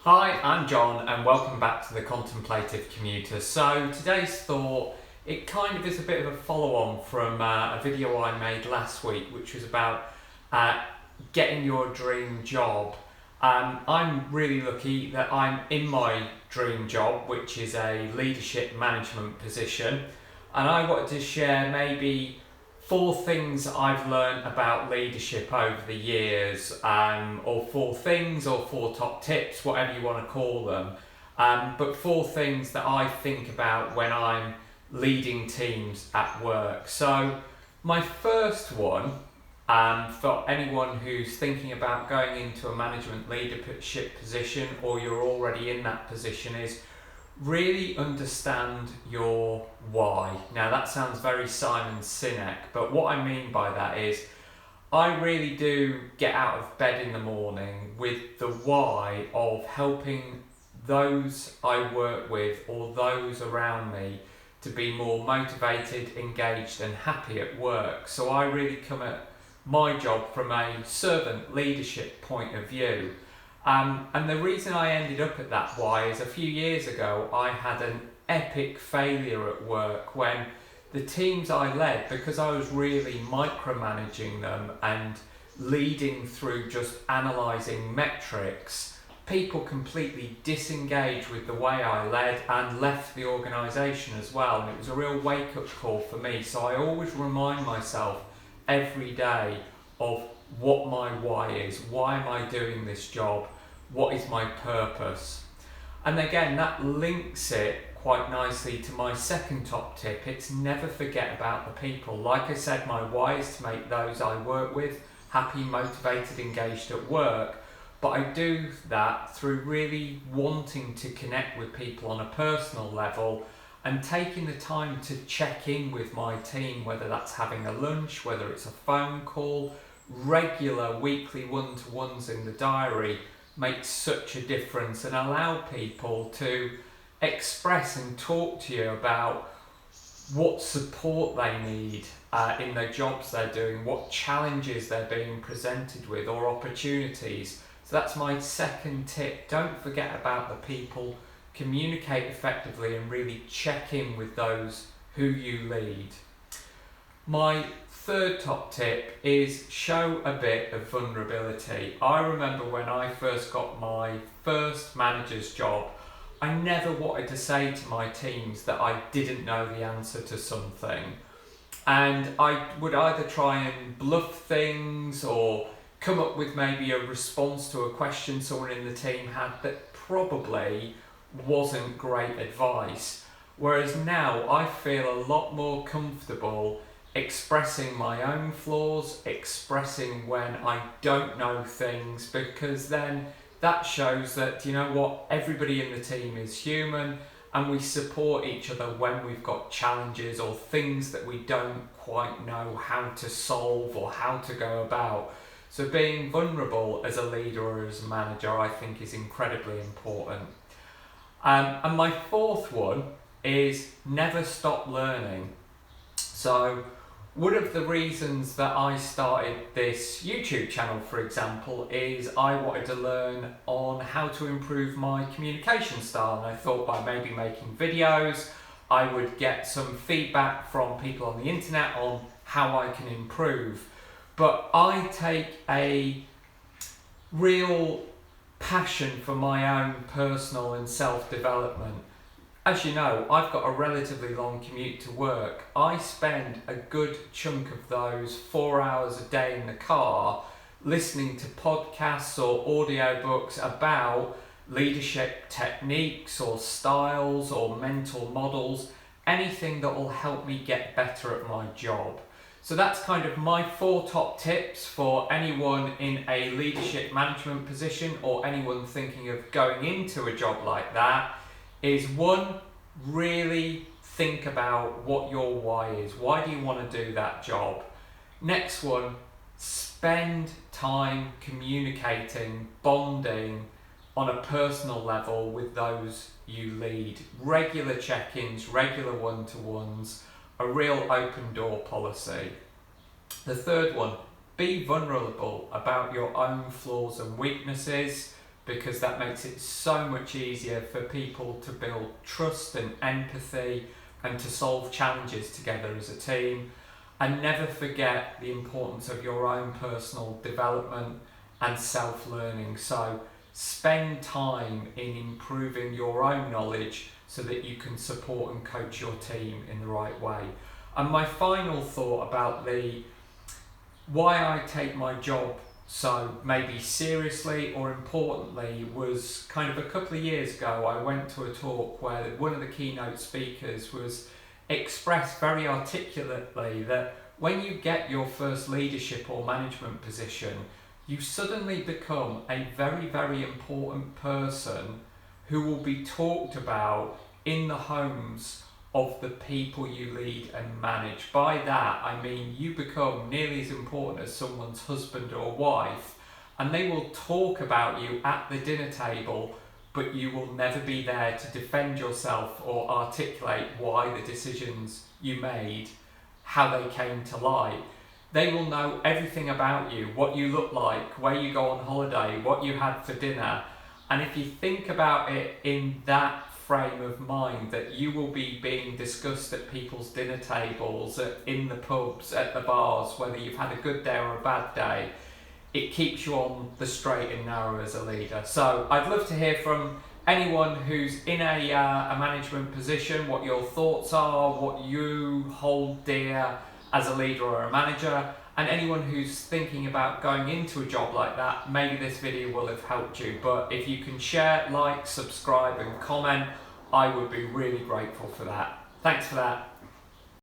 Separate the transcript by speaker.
Speaker 1: Hi, I'm John and welcome back to the Contemplative Commuter. So today's thought, it kind of is a bit of a follow-on from a video I made last week, which was about getting your dream job. I'm really lucky that I'm in my dream job, which is a leadership management position, and I wanted to share maybe four things I've learned about leadership over the years, or four things, or four top tips, whatever you want to call them. But four things that I think about when I'm leading teams at work. So, my first one, for anyone who's thinking about going into a management leadership position or you're already in that position, is really understand your why. Now that sounds very Simon Sinek, but what I mean by that is I really do get out of bed in the morning with the why of helping those I work with or those around me to be more motivated, engaged and happy at work. So I really come at my job from a servant leadership point of view. And the reason I ended up at that why is a few years ago I had an epic failure at work when the teams I led, because I was really micromanaging them and leading through just analysing metrics, people completely disengaged with the way I led and left the organisation as well. And it was a real wake-up call for me. So I always remind myself every day of what my why is. Why am I doing this job? What is my purpose? And again, that links it quite nicely to my second top tip. It's never forget about the people. Like I said, my why is to make those I work with happy, motivated, engaged at work. But I do that through really wanting to connect with people on a personal level and taking the time to check in with my team, whether that's having a lunch, whether it's a phone call. Regular weekly one-to-ones in the diary makes such a difference and allow people to express and talk to you about what support they need in the jobs they're doing, what challenges they're being presented with or opportunities. So that's my second tip. Don't forget about the people, communicate effectively and really check in with those who you lead. My third top tip is show a bit of vulnerability. I remember when I first got my first manager's job, I never wanted to say to my teams that I didn't know the answer to something. And I would either try and bluff things or come up with maybe a response to a question someone in the team had that probably wasn't great advice. Whereas now I feel a lot more comfortable expressing my own flaws, expressing when I don't know things, because then that shows that, you know what, everybody in the team is human and we support each other when we've got challenges or things that we don't quite know how to solve or how to go about. So being vulnerable as a leader or as a manager, I think, is incredibly important. And my fourth one is never stop learning. So one of the reasons that I started this YouTube channel, for example, is I wanted to learn on how to improve my communication style. And I thought by maybe making videos, I would get some feedback from people on the internet on how I can improve. But I take a real passion for my own personal and self-development. As you know, I've got a relatively long commute to work. I spend a good chunk of those 4 hours a day in the car listening to podcasts or audiobooks about leadership techniques or styles or mental models, anything that will help me get better at my job. So that's kind of my four top tips for anyone in a leadership management position or anyone thinking of going into a job like that. Is one, really think about what your why is. Why do you want to do that job? Next one, spend time communicating, bonding on a personal level with those you lead. Regular check-ins, regular one-to-ones, a real open door policy. The third one, be vulnerable about your own flaws and weaknesses. because that makes it so much easier for people to build trust and empathy and to solve challenges together as a team. And never forget the importance of your own personal development and self-learning. So spend time in improving your own knowledge so that you can support and coach your team in the right way. And my final thought about why I take my job so maybe seriously or importantly was kind of a couple of years ago. I went to a talk where one of the keynote speakers was expressed very articulately that when you get your first leadership or management position, you suddenly become a very, very important person who will be talked about in the homes of the people you lead and manage. By that, I mean you become nearly as important as someone's husband or wife, and they will talk about you at the dinner table, but you will never be there to defend yourself or articulate why the decisions you made, how they came to light. They will know everything about you, what you look like, where you go on holiday, what you had for dinner. And if you think about it in that frame of mind, that you will be being discussed at people's dinner tables, in the pubs, at the bars, whether you've had a good day or a bad day, it keeps you on the straight and narrow as a leader. So I'd love to hear from anyone who's in a management position, what your thoughts are, what you hold dear as a leader or a manager, and anyone who's thinking about going into a job like that. Maybe this video will have helped you, but if you can share, like, subscribe and comment, I would be really grateful for that. Thanks for that.